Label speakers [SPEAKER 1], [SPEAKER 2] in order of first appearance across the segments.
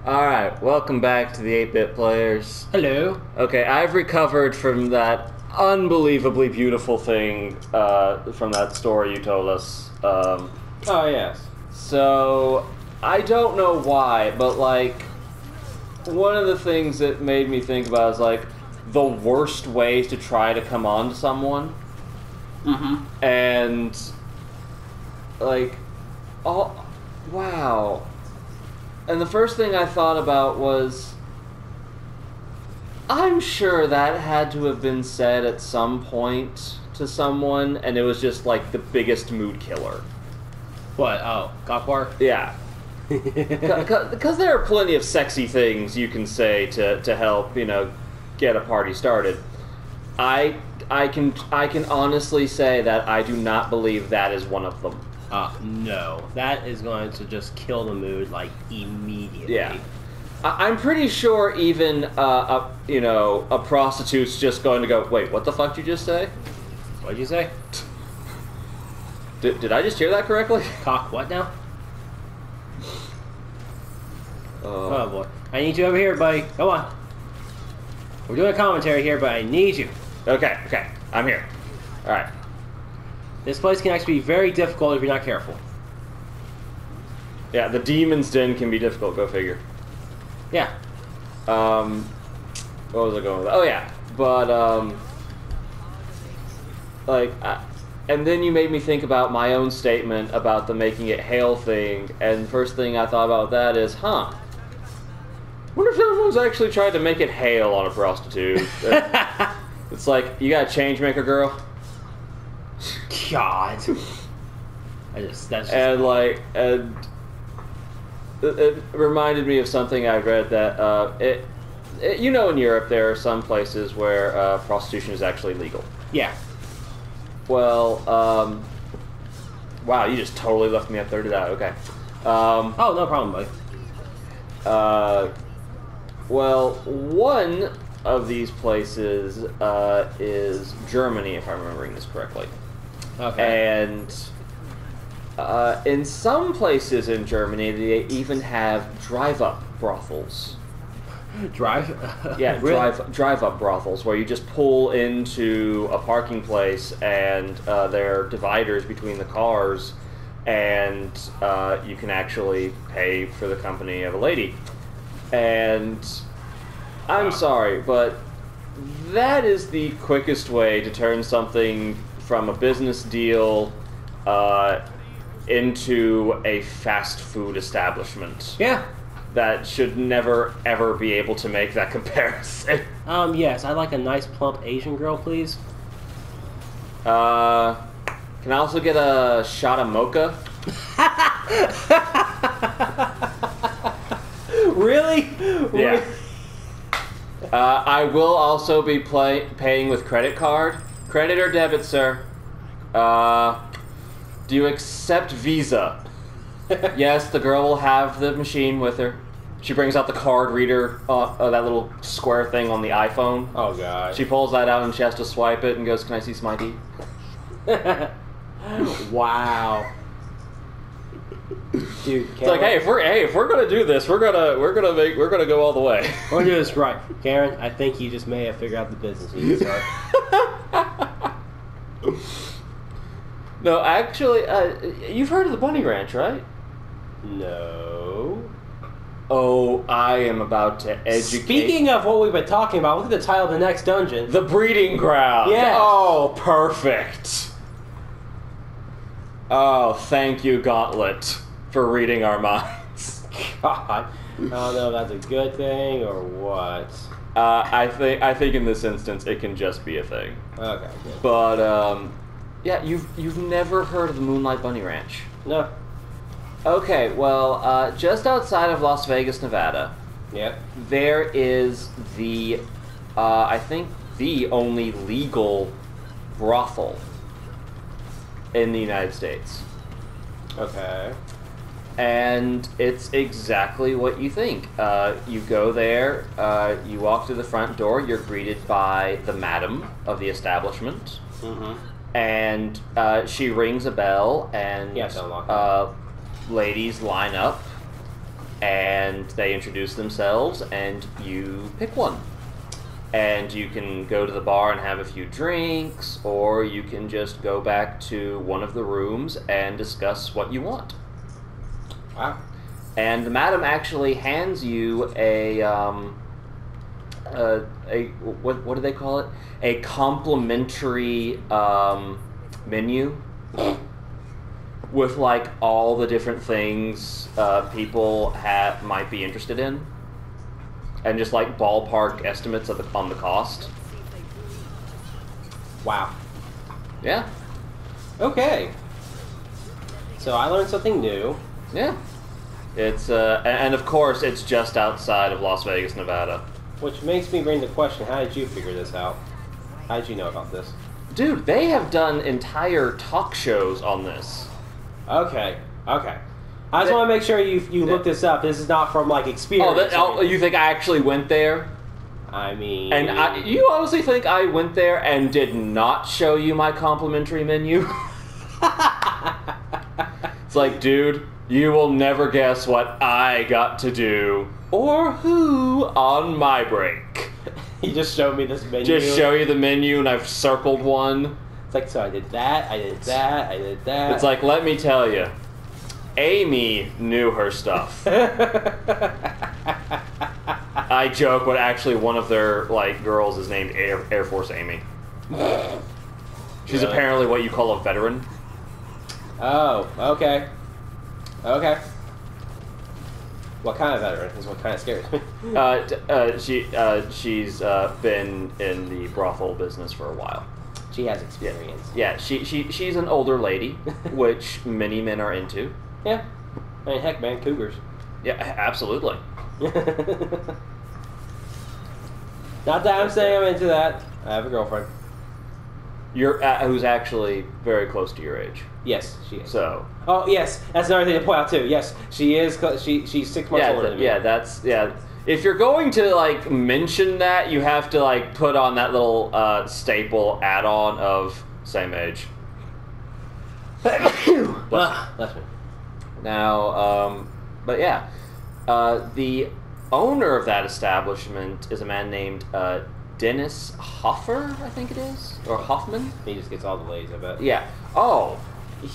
[SPEAKER 1] Alright, welcome back to the 8-Bit Players.
[SPEAKER 2] Hello.
[SPEAKER 1] Okay, I've recovered from that unbelievably beautiful thing from that story you told us.
[SPEAKER 2] Oh, yes.
[SPEAKER 1] So, I don't know why, but like, one of the things that made me think about is like, the worst ways to try to come on to someone.
[SPEAKER 2] Mm-hmm.
[SPEAKER 1] And, like, oh, wow. And the first thing I thought about was, I'm sure that had to have been said at some point to someone, and it was just like the biggest mood killer.
[SPEAKER 2] What? Oh, cockbar?
[SPEAKER 1] Yeah. Because there are plenty of sexy things you can say to help, get a party started. I can honestly say that I do not believe that is one of them.
[SPEAKER 2] No. That is going to just kill the mood, like, immediately.
[SPEAKER 1] Yeah. I'm pretty sure even, a prostitute's just going to go, wait, what the fuck did you just say?
[SPEAKER 2] What'd you say?
[SPEAKER 1] Did I just hear that correctly?
[SPEAKER 2] Cock what now?
[SPEAKER 1] Oh,
[SPEAKER 2] boy. I need you over here, buddy. Come on. We're doing a commentary here, but I need you.
[SPEAKER 1] Okay, I'm here. Alright.
[SPEAKER 2] This place can actually be very difficult if you're not careful.
[SPEAKER 1] Yeah, the Demon's Den can be difficult, go figure.
[SPEAKER 2] Yeah.
[SPEAKER 1] What was I going with? Oh, yeah. But, and then you made me think about my own statement about the making it hail thing, and the first thing I thought about that is, wonder if everyone's actually tried to make it hail on a prostitute. It's like, you got a change maker, girl?
[SPEAKER 2] God. That's just...
[SPEAKER 1] And it reminded me of something I read that, in Europe there are some places where prostitution is actually legal.
[SPEAKER 2] Yeah.
[SPEAKER 1] Well, wow, you just totally left me up there to that. Okay.
[SPEAKER 2] Oh, no problem, buddy.
[SPEAKER 1] Well, one of these places is Germany, if I'm remembering this correctly.
[SPEAKER 2] Okay.
[SPEAKER 1] And in some places in Germany, they even have drive-up brothels.
[SPEAKER 2] Drive?
[SPEAKER 1] Yeah,
[SPEAKER 2] Really?
[SPEAKER 1] drive-up brothels, where you just pull into a parking place, and there are dividers between the cars, and you can actually pay for the company of a lady. And I'm sorry, but that is the quickest way to turn something from a business deal into a fast food establishment.
[SPEAKER 2] Yeah.
[SPEAKER 1] That should never, ever be able to make that comparison.
[SPEAKER 2] Yes, I'd like a nice plump Asian girl, please.
[SPEAKER 1] Can I also get a shot of mocha?
[SPEAKER 2] Really?
[SPEAKER 1] Yeah. I will also be paying with credit card. Credit or debit, sir? Do you accept Visa? Yes, the girl will have the machine with her. She brings out the card reader, that little square thing on the iPhone.
[SPEAKER 2] Oh, God.
[SPEAKER 1] She pulls that out and she has to swipe it and goes, "Can I see some ID?"
[SPEAKER 2] Wow. Dude,
[SPEAKER 1] It's like, hey, if we're gonna do this, we're gonna go all the way.
[SPEAKER 2] We're gonna do this right, Karen. I think you just may have figured out the business you need to start.
[SPEAKER 1] No, actually, you've heard of the Bunny Ranch, right?
[SPEAKER 2] No.
[SPEAKER 1] Oh, I am about to educate.
[SPEAKER 2] Speaking of what we've been talking about, look at the title of the next dungeon.
[SPEAKER 1] The Breeding Ground.
[SPEAKER 2] Yes.
[SPEAKER 1] Oh, perfect. Oh, thank you, Gauntlet, for reading our minds.
[SPEAKER 2] God. I don't know if that's a good thing or what.
[SPEAKER 1] I think in this instance it can just be a thing.
[SPEAKER 2] Okay, good.
[SPEAKER 1] But yeah, you've never heard of the Moonlight Bunny Ranch?
[SPEAKER 2] No.
[SPEAKER 1] Okay, well, just outside of Las Vegas, Nevada,
[SPEAKER 2] Yep.
[SPEAKER 1] there is the, I think, the only legal brothel in the United States.
[SPEAKER 2] Okay.
[SPEAKER 1] And it's exactly what you think. You go there, you walk through the front door, you're greeted by the madam of the establishment.
[SPEAKER 2] Mm-hmm.
[SPEAKER 1] And she rings a bell, and
[SPEAKER 2] Yeah, don't lock
[SPEAKER 1] ladies line up and they introduce themselves, and you pick one. And you can go to the bar and have a few drinks, or you can just go back to one of the rooms and discuss what you want.
[SPEAKER 2] Wow.
[SPEAKER 1] And the madam actually hands you a what do they call it? A complimentary menu with like all the different things people might be interested in, and just like ballpark estimates on the cost.
[SPEAKER 2] Wow.
[SPEAKER 1] Yeah.
[SPEAKER 2] Okay. So I learned something new.
[SPEAKER 1] Yeah. It's and of course it's just outside of Las Vegas, Nevada.
[SPEAKER 2] Which makes me bring the question, how did you figure this out? How did you know about this?
[SPEAKER 1] Dude, they have done entire talk shows on this.
[SPEAKER 2] Okay. I just want to make sure you look this up. This is not from, like, experience.
[SPEAKER 1] You think I actually went there?
[SPEAKER 2] I mean...
[SPEAKER 1] And you honestly think I went there and did not show you my complimentary menu? It's like, dude, you will never guess what I got to do or who on my break.
[SPEAKER 2] You just showed me this menu.
[SPEAKER 1] Just show you the menu, and I've circled one.
[SPEAKER 2] It's like, so I did that, I did that, I did that.
[SPEAKER 1] It's like, let me tell you, Amy knew her stuff. I joke, but actually one of their like girls is named Air Force Amy. She's
[SPEAKER 2] Really?
[SPEAKER 1] apparently what you call a veteran.
[SPEAKER 2] Oh, okay. Okay. What kind of veteran is what kind of scares me.
[SPEAKER 1] She's been in the brothel business for a while.
[SPEAKER 2] She has experience.
[SPEAKER 1] Yeah, she's an older lady, which many men are into.
[SPEAKER 2] Yeah. I mean, heck, man, cougars.
[SPEAKER 1] Yeah, absolutely.
[SPEAKER 2] Not that I'm saying I'm into that. I have a girlfriend.
[SPEAKER 1] You're who's actually very close to your age.
[SPEAKER 2] Yes, she is.
[SPEAKER 1] So.
[SPEAKER 2] Oh, yes. That's another thing to point out too. Yes, she is. She's 6 months older than me.
[SPEAKER 1] Yeah. If you're going to like mention that, you have to like put on that little staple add-on of same age.
[SPEAKER 2] Bless me.
[SPEAKER 1] Now, but yeah, the owner of that establishment is a man named Dennis Hoffer, I think it is, or Hoffman.
[SPEAKER 2] He just gets all the ladies, I bet.
[SPEAKER 1] Yeah. Oh,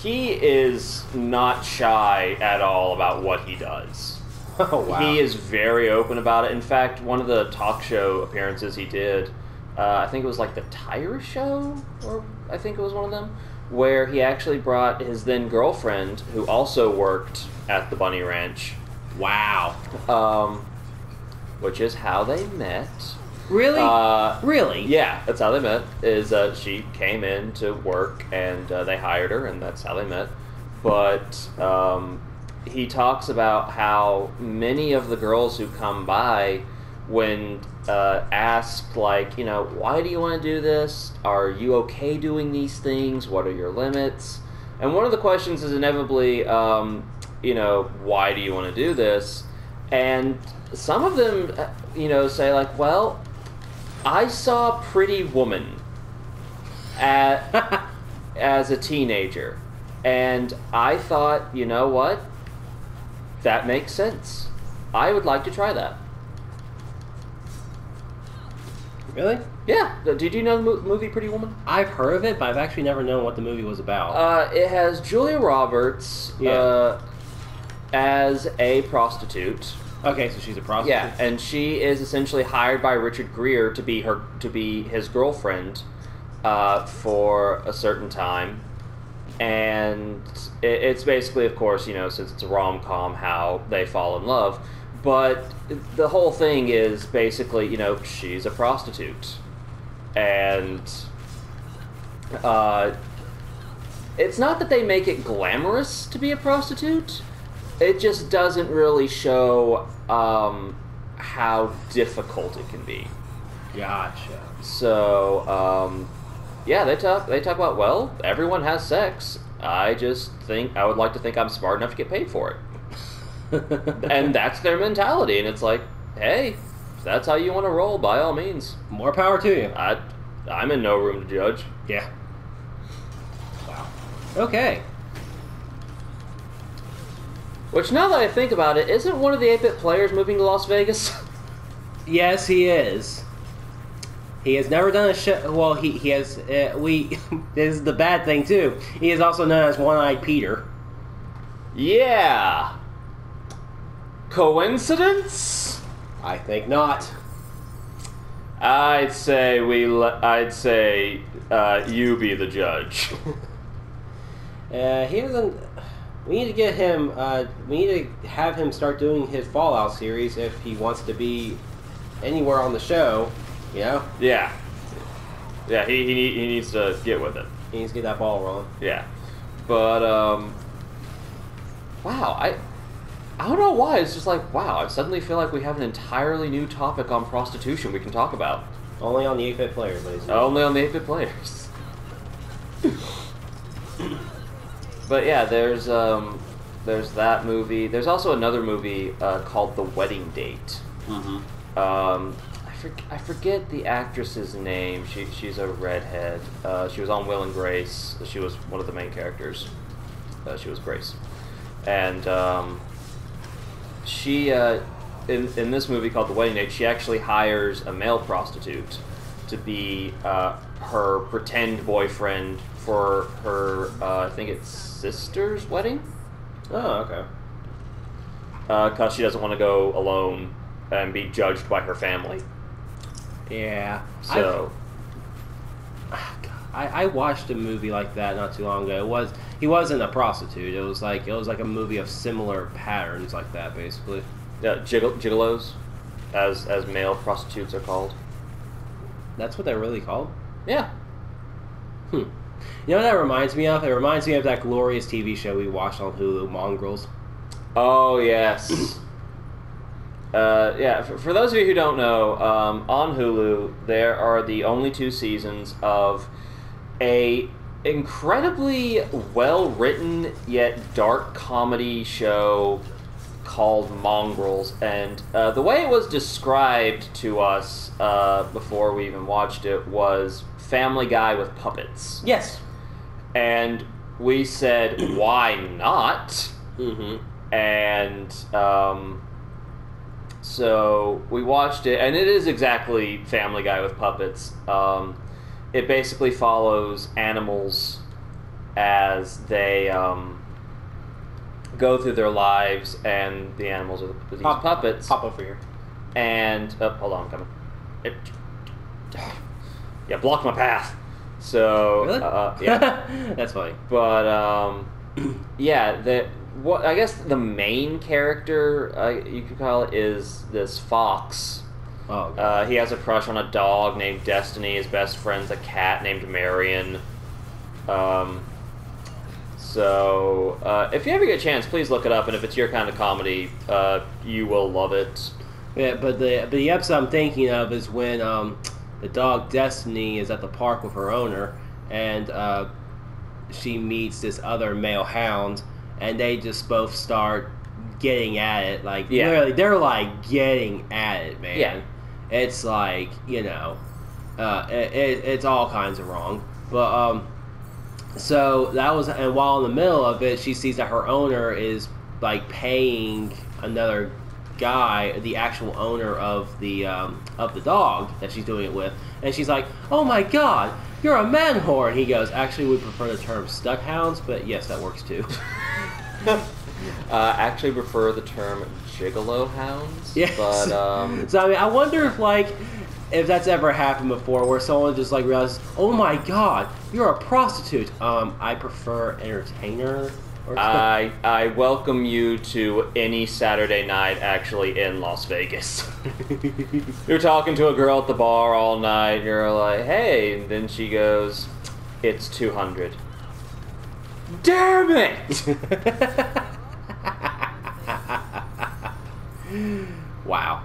[SPEAKER 1] he is not shy at all about what he does.
[SPEAKER 2] Oh, wow.
[SPEAKER 1] He is very open about it. In fact, one of the talk show appearances he did, I think it was like the Tire Show, or I think it was one of them, where he actually brought his then girlfriend, who also worked at the Bunny Ranch.
[SPEAKER 2] Wow.
[SPEAKER 1] Which is how they met.
[SPEAKER 2] Really? Really?
[SPEAKER 1] Yeah, that's how they met. Is she came in to work and they hired her, and that's how they met. But he talks about how many of the girls who come by, when asked, like, you know, why do you want to do this? Are you okay doing these things? What are your limits? And one of the questions is inevitably, you know, why do you want to do this? And some of them, you know, say like, well, I saw Pretty Woman as a teenager, and I thought, you know what? That makes sense. I would like to try that.
[SPEAKER 2] Really?
[SPEAKER 1] Yeah. Did you know the movie Pretty Woman?
[SPEAKER 2] I've heard of it, but I've actually never known what the movie was about.
[SPEAKER 1] It has Julia Roberts as a prostitute.
[SPEAKER 2] Okay, so she's a prostitute.
[SPEAKER 1] Yeah, and she is essentially hired by Richard Gere to be his girlfriend for a certain time. And it's basically, of course, you know, since it's a rom-com, how they fall in love. But the whole thing is basically, you know, she's a prostitute. And it's not that they make it glamorous to be a prostitute. It just doesn't really show how difficult it can be.
[SPEAKER 2] Gotcha.
[SPEAKER 1] So, yeah, they talk about, well, everyone has sex. I just think I would like to think I'm smart enough to get paid for it. And that's their mentality, and it's like, hey, if that's how you want to roll, by all means.
[SPEAKER 2] More power to you.
[SPEAKER 1] I'm in no room to judge.
[SPEAKER 2] Yeah. Wow. Okay.
[SPEAKER 1] Which, now that I think about it, isn't one of the 8-bit players moving to Las Vegas?
[SPEAKER 2] Yes, he is. He has never done a show. Well, he has. This is the bad thing too. He is also known as One-Eyed Peter.
[SPEAKER 1] Yeah. Coincidence?
[SPEAKER 2] I think not.
[SPEAKER 1] I'd say you be the judge.
[SPEAKER 2] He doesn't. We need to get him. We need to have him start doing his Fallout series if he wants to be anywhere on the show. You know?
[SPEAKER 1] Yeah. Yeah, he needs to get with it.
[SPEAKER 2] He needs to get that ball rolling.
[SPEAKER 1] Yeah. But, wow, I don't know why, it's just like, wow, I suddenly feel like we have an entirely new topic on prostitution we can talk about.
[SPEAKER 2] Only on the 8-bit players, ladies.
[SPEAKER 1] Only on the 8-bit players. But yeah, there's that movie. There's also another movie called The Wedding Date.
[SPEAKER 2] Mm-hmm.
[SPEAKER 1] I forget the actress's name. She's a redhead. She was on Will and Grace. She was one of the main characters. She was Grace, and she in this movie called The Wedding Date, she actually hires a male prostitute to be her pretend boyfriend for her I think it's sister's wedding.
[SPEAKER 2] Oh, okay.
[SPEAKER 1] Because she doesn't want to go alone and be judged by her family.
[SPEAKER 2] Yeah.
[SPEAKER 1] So,
[SPEAKER 2] I watched a movie like that not too long ago. He wasn't a prostitute. It was like a movie of similar patterns like that, basically.
[SPEAKER 1] yeah, gigolos, as male prostitutes are called.
[SPEAKER 2] That's what they're really called.
[SPEAKER 1] Yeah.
[SPEAKER 2] You know what that reminds me of? It reminds me of that glorious TV show we watched on Hulu, Mongrels.
[SPEAKER 1] Oh yes. Yeah, for those of you who don't know, on Hulu there are the only 2 seasons of a incredibly well-written yet dark comedy show called Mongrels, and the way it was described to us before we even watched it was Family Guy with puppets.
[SPEAKER 2] Yes.
[SPEAKER 1] And we said, why not?
[SPEAKER 2] Mm-hmm.
[SPEAKER 1] And so we watched it, and it is exactly Family Guy with puppets. It basically follows animals as they go through their lives, and the animals are these puppets.
[SPEAKER 2] Pop over here.
[SPEAKER 1] And hold on, I'm coming. Yeah, block my path. So
[SPEAKER 2] Really?
[SPEAKER 1] yeah,
[SPEAKER 2] That's funny.
[SPEAKER 1] but yeah, what I guess the main character you could call it is this fox.
[SPEAKER 2] Oh. God.
[SPEAKER 1] He has a crush on a dog named Destiny. His best friend's a cat named Marion. So if you ever get a chance, please look it up. And if it's your kind of comedy, you will love it.
[SPEAKER 2] Yeah, but the episode I'm thinking of is when the dog Destiny is at the park with her owner, and she meets this other male hound, and they just both start getting at it. Like, literally, they're like getting at it, man.
[SPEAKER 1] Yeah.
[SPEAKER 2] It's like, you know, it's all kinds of wrong. But so that was, and while in the middle of it, she sees that her owner is like paying another guy, the actual owner of the dog that she's doing it with, and she's like, "Oh my God, you're a man whore!" And he goes, "Actually, we prefer the term stud hounds, but yes, that works too."
[SPEAKER 1] Actually, prefer the term gigolo hounds.
[SPEAKER 2] Yes.
[SPEAKER 1] But
[SPEAKER 2] so I mean, I wonder if that's ever happened before, where someone just like realizes, "Oh my God, you're a prostitute." I prefer entertainer.
[SPEAKER 1] I welcome you to any Saturday night actually in Las Vegas. You're talking to a girl at the bar all night, you're like, hey, and then she goes, it's 200. Damn it!
[SPEAKER 2] Wow.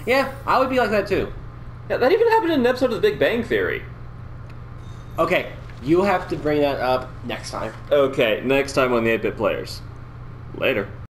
[SPEAKER 2] Yeah, I would be like that too.
[SPEAKER 1] Yeah, that even happened in an episode of The Big Bang Theory.
[SPEAKER 2] Okay, you have to bring that up next time.
[SPEAKER 1] Okay, next time on the 8-Bit Players. Later.